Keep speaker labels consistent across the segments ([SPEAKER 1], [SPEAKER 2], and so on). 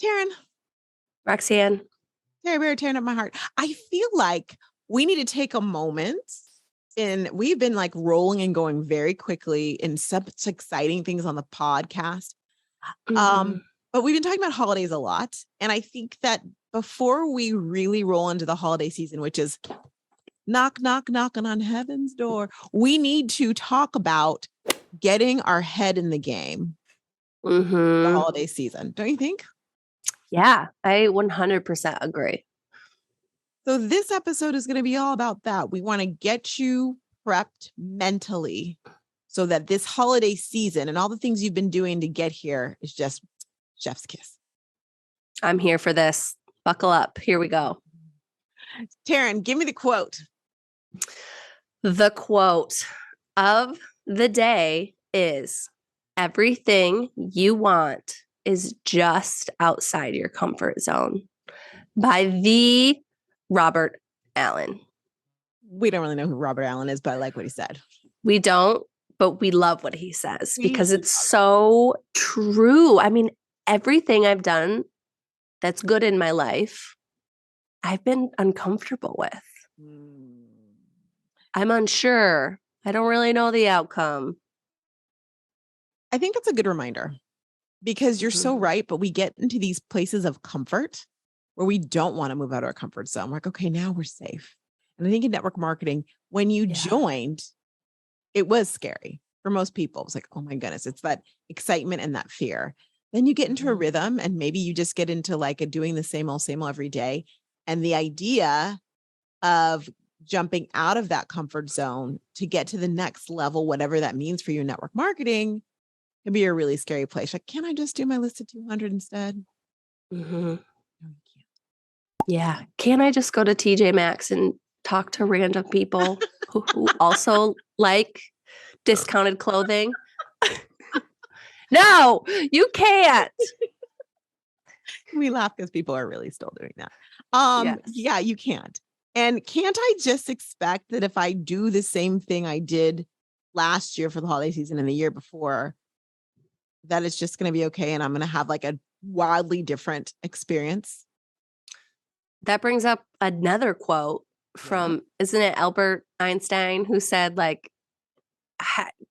[SPEAKER 1] Taryn,
[SPEAKER 2] Roxanne.
[SPEAKER 1] Terry Bear tearing up my heart. I feel like we need to take a moment, and we've been like rolling and going very quickly in such exciting things on the podcast.
[SPEAKER 2] Mm-hmm.
[SPEAKER 1] But we've been talking about holidays a lot. And I think that before we really roll into the holiday season, which is knock, knock, knocking on heaven's door, we need to talk about getting our head in the game the holiday season. Don't you think?
[SPEAKER 2] Yeah, I 100% agree.
[SPEAKER 1] So this episode is going to be all about that. We want to get you prepped mentally so that this holiday season and all the things you've been doing to get here is just chef's kiss.
[SPEAKER 2] I'm here for this. Buckle up. Here we go.
[SPEAKER 1] Taryn, give me the quote.
[SPEAKER 2] The quote of the day is, everything you want is just outside your comfort zone, by the Robert Allen.
[SPEAKER 1] We don't really know who Robert Allen is, but I like what he said.
[SPEAKER 2] We don't, but we love what he says because it's so true. I mean, everything I've done that's good in my life, I've been uncomfortable with. I'm unsure. I don't really know the outcome.
[SPEAKER 1] I think that's a good reminder because you're so right. But we get into these places of comfort where we don't want to move out of our comfort zone. We're like, okay, now we're safe. And I think in network marketing, when you joined, it was scary for most people. It was like, oh my goodness, it's that excitement and that fear. Then you get into a rhythm and maybe you just get into like a doing the same old every day. And the idea of jumping out of that comfort zone to get to the next level, whatever that means for you in network marketing, can be a really scary place. Like, can I just do my list of 200 instead? No, you can't.
[SPEAKER 2] Yeah. Can I just go to TJ Maxx and talk to random people who also like discounted clothing? No, you can't.
[SPEAKER 1] We laugh because people are really still doing that.
[SPEAKER 2] Yes.
[SPEAKER 1] Yeah, you can't. And can't I just expect that if I do the same thing I did last year for the holiday season and the year before, that it's just going to be okay and I'm going to have like a wildly different experience?
[SPEAKER 2] That brings up another quote from, isn't it Albert Einstein, who said, like,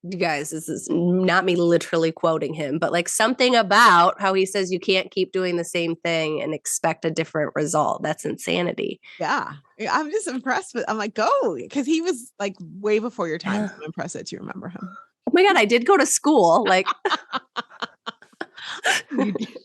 [SPEAKER 2] you guys, this is not me literally quoting him, but like something about how he says you can't keep doing the same thing and expect a different result. That's insanity.
[SPEAKER 1] Yeah. I'm just impressed with, I'm like, go, because he was like way before your time. So I'm impressed that you remember him.
[SPEAKER 2] Oh my God, I did go to school. Like,
[SPEAKER 1] You did.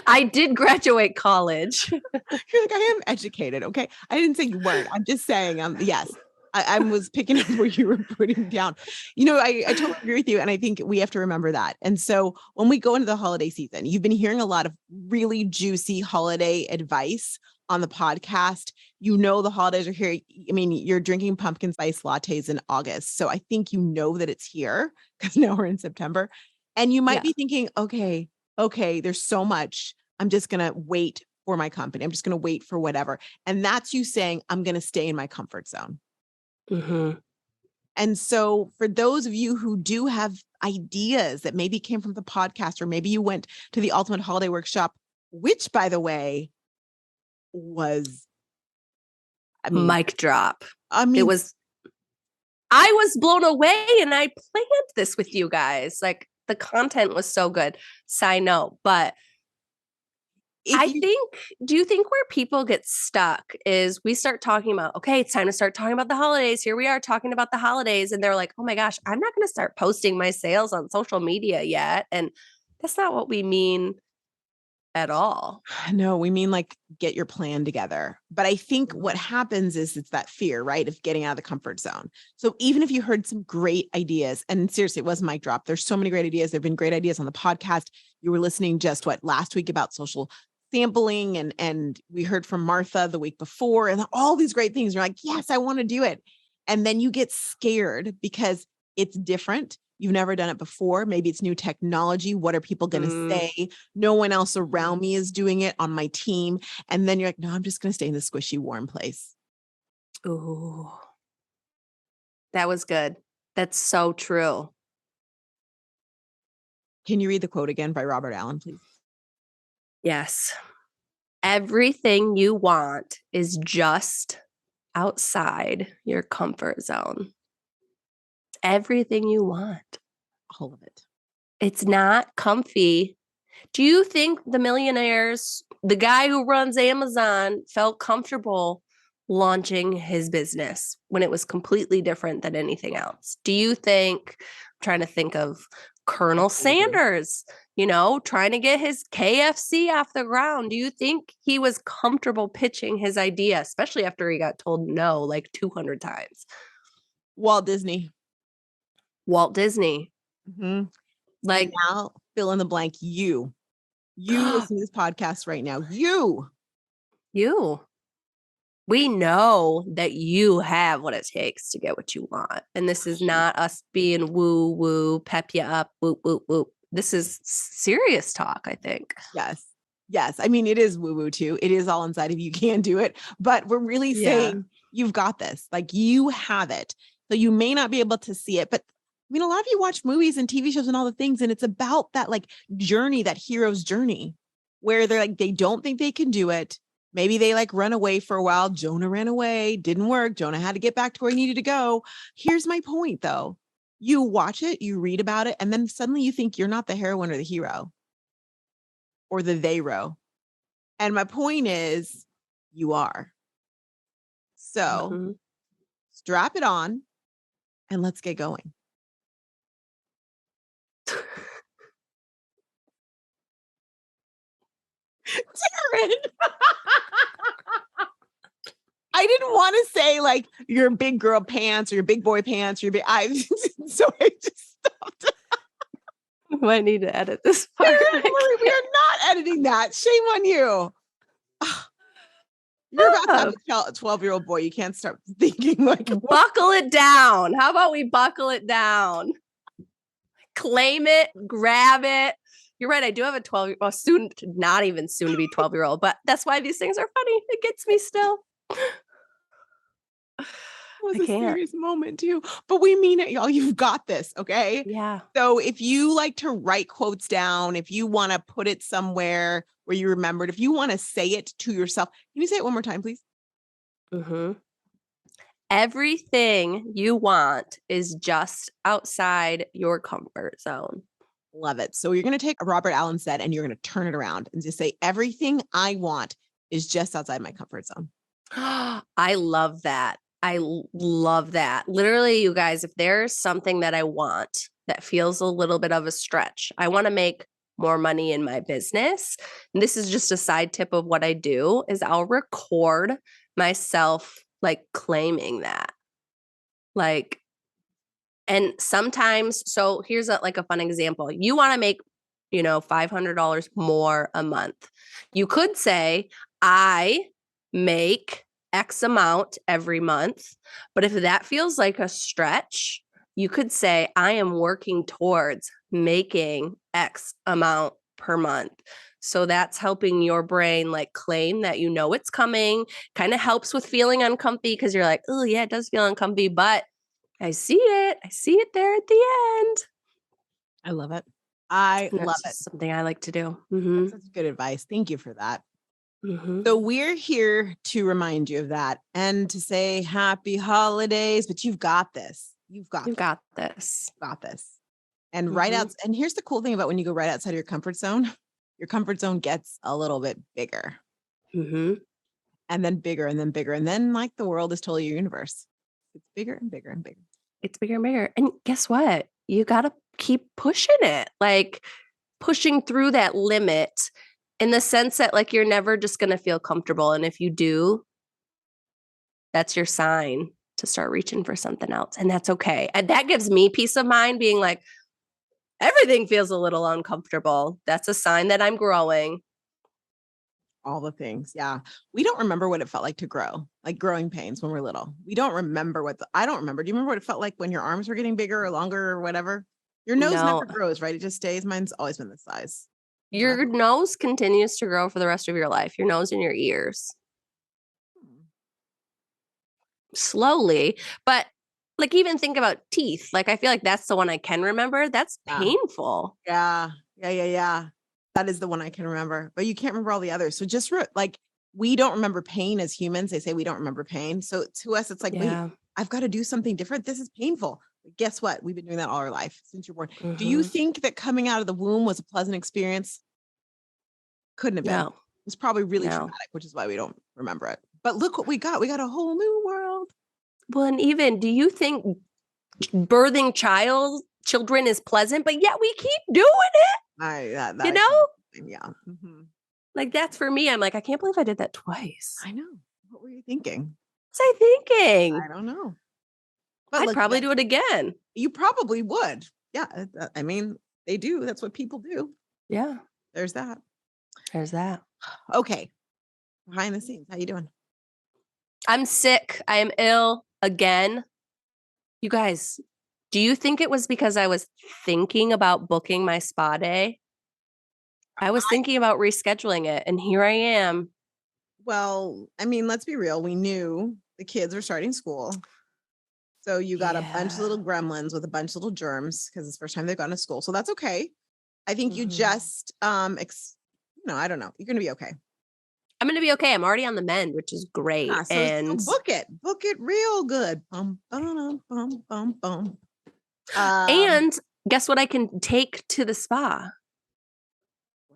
[SPEAKER 2] I did graduate college.
[SPEAKER 1] You're like, I am educated. Okay. I didn't say you weren't. I'm just saying, yes, I was picking up what you were putting down. You know, I totally agree with you. And I think we have to remember that. And so when we go into the holiday season, you've been hearing a lot of really juicy holiday advice on the podcast. You know, the holidays are here. I mean, you're drinking pumpkin spice lattes in August. So I think you know that it's here because now we're in September. And you might be thinking, okay, there's so much. I'm just going to wait for my company. I'm just going to wait for whatever. And that's you saying, I'm going to stay in my comfort zone. And so for those of you who do have ideas that maybe came from the podcast, or maybe you went to the Ultimate Holiday Workshop, which, by the way, was, I mean,
[SPEAKER 2] mic drop.
[SPEAKER 1] I mean,
[SPEAKER 2] I was blown away, and I planned this with you guys. Like, the content was so good. Side note, but do you think where people get stuck is we start talking about, okay, it's time to start talking about the holidays. Here we are talking about the holidays. And they're like, oh my gosh, I'm not going to start posting my sales on social media yet. And that's not what we mean at all.
[SPEAKER 1] No, we mean like get your plan together. But I think what happens is it's that fear, right, of getting out of the comfort zone. So even if you heard some great ideas, and seriously, it was mic drop. There's so many great ideas. There've been great ideas on the podcast. You were listening just last week about social sampling, and we heard from Martha the week before, and all these great things. You're like, yes, I want to do it. And then you get scared because it's different. You've never done it before. Maybe it's new technology. What are people going to say? No one else around me is doing it on my team. And then you're like, no, I'm just going to stay in the squishy, warm place.
[SPEAKER 2] Ooh, that was good. That's so true.
[SPEAKER 1] Can you read the quote again by Robert Allen, please?
[SPEAKER 2] Yes. Everything you want is just outside your comfort zone. Everything you want.
[SPEAKER 1] All of it.
[SPEAKER 2] It's not comfy. Do you think the millionaires, the guy who runs Amazon, felt comfortable launching his business when it was completely different than anything else? Do you think, I'm trying to think of Colonel Sanders, trying to get his KFC off the ground. Do you think he was comfortable pitching his idea, especially after he got told no like 200 times?
[SPEAKER 1] Walt Disney.
[SPEAKER 2] Mm-hmm.
[SPEAKER 1] Like, now fill in the blank. You listen to this podcast right now.
[SPEAKER 2] We know that you have what it takes to get what you want. And this is not us being woo woo, pep you up, whoop, whoop, whoop. This is serious talk, I think.
[SPEAKER 1] Yes. I mean, it is woo woo too. It is all inside of you. Can do it. But we're really saying you've got this. Like, you have it. So you may not be able to see it, but I mean, a lot of you watch movies and TV shows and all the things, and it's about that like journey, that hero's journey, where they're like, they don't think they can do it. Maybe they like run away for a while. Jonah ran away, didn't work. Jonah had to get back to where he needed to go. Here's my point though. You watch it, you read about it, and then suddenly you think you're not the heroine or the hero or the they-ro. And my point is, you are. So strap it on and let's get going. Taryn. I didn't want to say like your big girl pants or your big boy pants or so I just stopped.
[SPEAKER 2] We might need to edit this part.
[SPEAKER 1] We are not editing that. Shame on you. You're about to have a 12-year-old boy. You can't start thinking like
[SPEAKER 2] buckle it down. How about we buckle it down? Claim it, grab it. You're right. I do have a 12, well, soon, not even soon to be 12-year-old, but that's why these things are funny. It gets me still.
[SPEAKER 1] It was a serious moment too, but we mean it, y'all. You've got this, okay?
[SPEAKER 2] Yeah.
[SPEAKER 1] So if you like to write quotes down, if you want to put it somewhere where you remembered, if you want to say it to yourself, can you say it one more time, please?
[SPEAKER 2] Everything you want is just outside your comfort zone.
[SPEAKER 1] Love it. So you're going to take Robert Allen said, and you're going to turn it around and just say, everything I want is just outside my comfort zone.
[SPEAKER 2] I love that. I love that. Literally, you guys, if there's something that I want that feels a little bit of a stretch, I want to make more money in my business. And this is just a side tip of what I do is I'll record myself like claiming that. Like, and sometimes, so here's a fun example. You want to make, $500 more a month. You could say, I make X amount every month. But if that feels like a stretch, you could say, I am working towards making X amount per month. So that's helping your brain like claim that it's coming. Kind of helps with feeling uncomfy because you're like, oh yeah, it does feel uncomfy, but I see it. I see it there at the end.
[SPEAKER 1] I love it. I love it.
[SPEAKER 2] Something I like to do.
[SPEAKER 1] That's such good advice. Thank you for that. So we're here to remind you of that and to say happy holidays, but you've got this. You've got this. And right out. And here's the cool thing about when you go right outside of your comfort zone gets a little bit bigger. And then bigger and then bigger. And then like the world is totally your universe. It's bigger and bigger and bigger.
[SPEAKER 2] It's bigger and bigger. And guess what? You got to keep pushing it, like pushing through that limit in the sense that like you're never just going to feel comfortable. And if you do, that's your sign to start reaching for something else. And that's okay. And that gives me peace of mind being like, everything feels a little uncomfortable. That's a sign that I'm growing.
[SPEAKER 1] All the things. Yeah. We don't remember what it felt like to grow, like growing pains when we're little. We don't remember I don't remember. Do you remember what it felt like when your arms were getting bigger or longer or whatever? Your nose never grows, right? It just stays. Mine's always been this size.
[SPEAKER 2] Your nose continues to grow for the rest of your life. Your nose and your ears. Slowly. But like even think about teeth. Like I feel like that's the one I can remember. That's painful.
[SPEAKER 1] Yeah. That is the one I can remember, but you can't remember all the others. So just like, we don't remember pain as humans. They say we don't remember pain. So to us, it's like, wait, I've got to do something different. This is painful. But guess what? We've been doing that all our life since you're born. Do you think that coming out of the womb was a pleasant experience? Couldn't have been.
[SPEAKER 2] No.
[SPEAKER 1] It's probably really traumatic, which is why we don't remember it. But look what we got. We got a whole new world.
[SPEAKER 2] Well, and even, do you think birthing children is pleasant, but yet we keep doing it? You know?
[SPEAKER 1] Yeah. Mm-hmm.
[SPEAKER 2] Like, that's for me. I'm like, I can't believe I did that twice.
[SPEAKER 1] I know. What were you thinking?
[SPEAKER 2] What was I thinking?
[SPEAKER 1] I don't know.
[SPEAKER 2] But I'd probably do it again.
[SPEAKER 1] You probably would. Yeah. I mean, they do. That's what people do.
[SPEAKER 2] Yeah.
[SPEAKER 1] There's that. Okay. Behind the scenes, how you doing?
[SPEAKER 2] I'm sick. I am ill again. You guys, do you think it was because I was thinking about booking my spa day? I was thinking about rescheduling it, and here I am.
[SPEAKER 1] Well, I mean, let's be real. We knew the kids were starting school. So you got a bunch of little gremlins with a bunch of little germs because it's the first time they've gone to school. So that's okay. I think you just, I don't know. You're going to be okay.
[SPEAKER 2] I'm going to be okay. I'm already on the mend, which is great.
[SPEAKER 1] Yeah, so book it real good. Bum, bum, bum, bum, bum.
[SPEAKER 2] And guess what I can take to the spa?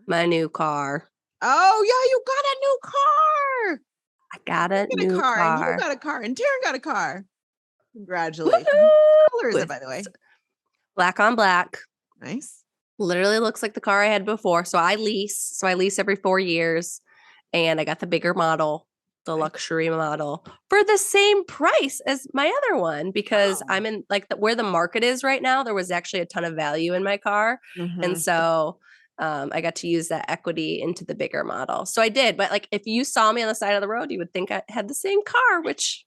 [SPEAKER 2] My new car.
[SPEAKER 1] Oh yeah, you got a new car.
[SPEAKER 2] I got a new car.
[SPEAKER 1] And you got a car, and Taryn got a car. Congratulations. What color is it, by the way?
[SPEAKER 2] Black on black.
[SPEAKER 1] Nice.
[SPEAKER 2] Literally looks like the car I had before. So I lease every 4 years. And I got the bigger model, the luxury model, for the same price as my other one, because I'm in like where the market is right now. There was actually a ton of value in my car. And so I got to use that equity into the bigger model. So I did. But like, if you saw me on the side of the road, you would think I had the same car, which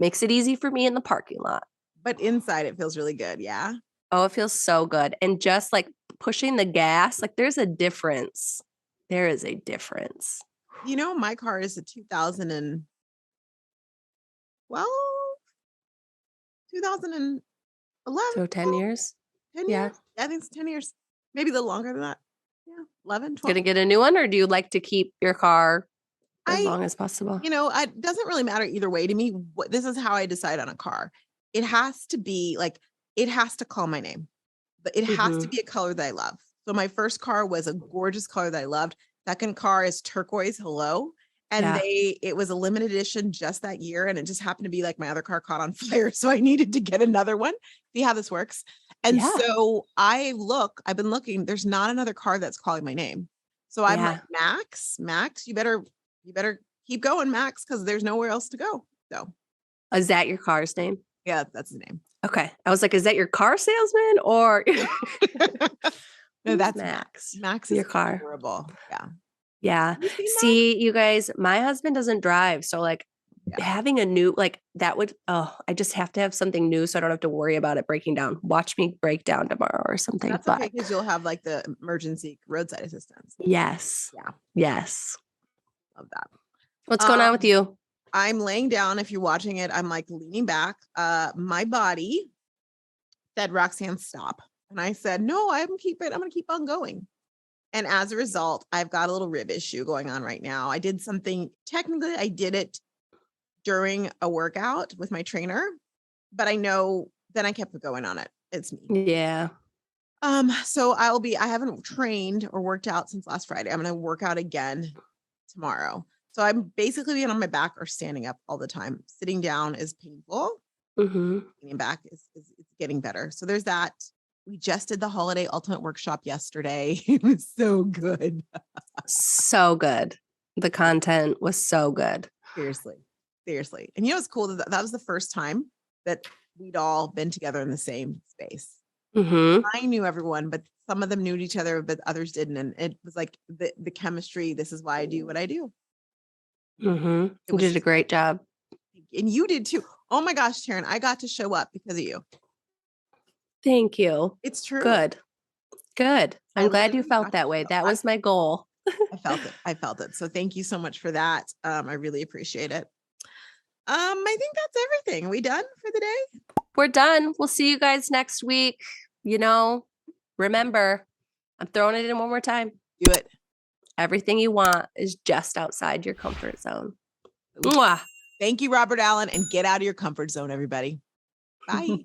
[SPEAKER 2] makes it easy for me in the parking lot.
[SPEAKER 1] But inside it feels really good. Yeah.
[SPEAKER 2] Oh, it feels so good. And just like pushing the gas, like there's a difference. There is a difference.
[SPEAKER 1] You know, my car is a 2011.
[SPEAKER 2] So 10 years?
[SPEAKER 1] 10 years? Yeah, I think it's 10 years. Maybe a little longer than that. Yeah, 11, 12.
[SPEAKER 2] Gonna get a new one, or do you like to keep your car as long as possible?
[SPEAKER 1] You know, it doesn't really matter either way to me. This is how I decide on a car. It has to be like, it has to call my name, but it has to be a color that I love. So my first car was a gorgeous color that I loved. Second car is turquoise. Hello. And it was a limited edition just that year. And it just happened to be like my other car caught on fire. So I needed to get another one. See how this works. And so I've been looking, there's not another car that's calling my name. So I'm like, Max, you better keep going, Max, because there's nowhere else to go. So
[SPEAKER 2] is that your car's name?
[SPEAKER 1] Yeah, that's the name.
[SPEAKER 2] Okay. I was like, is that your car salesman or
[SPEAKER 1] no, that's Max. Max is
[SPEAKER 2] your car.
[SPEAKER 1] Adorable. Yeah.
[SPEAKER 2] Yeah. See, you guys, my husband doesn't drive. So like having a new, like that would, I just have to have something new so I don't have to worry about it breaking down. Watch me break down tomorrow or something.
[SPEAKER 1] That's okay, because you'll have like the emergency roadside assistance.
[SPEAKER 2] Yes.
[SPEAKER 1] Yeah.
[SPEAKER 2] Yes.
[SPEAKER 1] Love that.
[SPEAKER 2] What's going on with you?
[SPEAKER 1] I'm laying down. If you're watching it, I'm like leaning back. My body said, Roxanne, stop. And I said, no, I'm going to keep on going. And as a result, I've got a little rib issue going on right now. I did something, technically I did it during a workout with my trainer, but I know then I kept going on it. It's me.
[SPEAKER 2] Yeah.
[SPEAKER 1] So I haven't trained or worked out since last Friday. I'm going to work out again tomorrow. So I'm basically being on my back or standing up all the time. Sitting down is painful. Sitting back is getting better. So there's that. We just did the holiday ultimate workshop yesterday. It was so good.
[SPEAKER 2] So good. The content was so good.
[SPEAKER 1] Seriously. And you know, it's cool that was the first time that we'd all been together in the same space. I knew everyone, but some of them knew each other, but others didn't. And it was like the chemistry. This is why I do what I do.
[SPEAKER 2] You did a great job.
[SPEAKER 1] And you did too. Oh my gosh, Taryn, I got to show up because of you.
[SPEAKER 2] Thank you.
[SPEAKER 1] It's true.
[SPEAKER 2] Good. I'm glad you felt that way. That was my goal.
[SPEAKER 1] I felt it. So thank you so much for that. I really appreciate it. I think that's everything. Are we done for the day?
[SPEAKER 2] We're done. We'll see you guys next week. You know, remember, I'm throwing it in one more time.
[SPEAKER 1] Do it.
[SPEAKER 2] Everything you want is just outside your comfort zone. Mwah.
[SPEAKER 1] Thank you, Robert Allen, and get out of your comfort zone, everybody. Bye.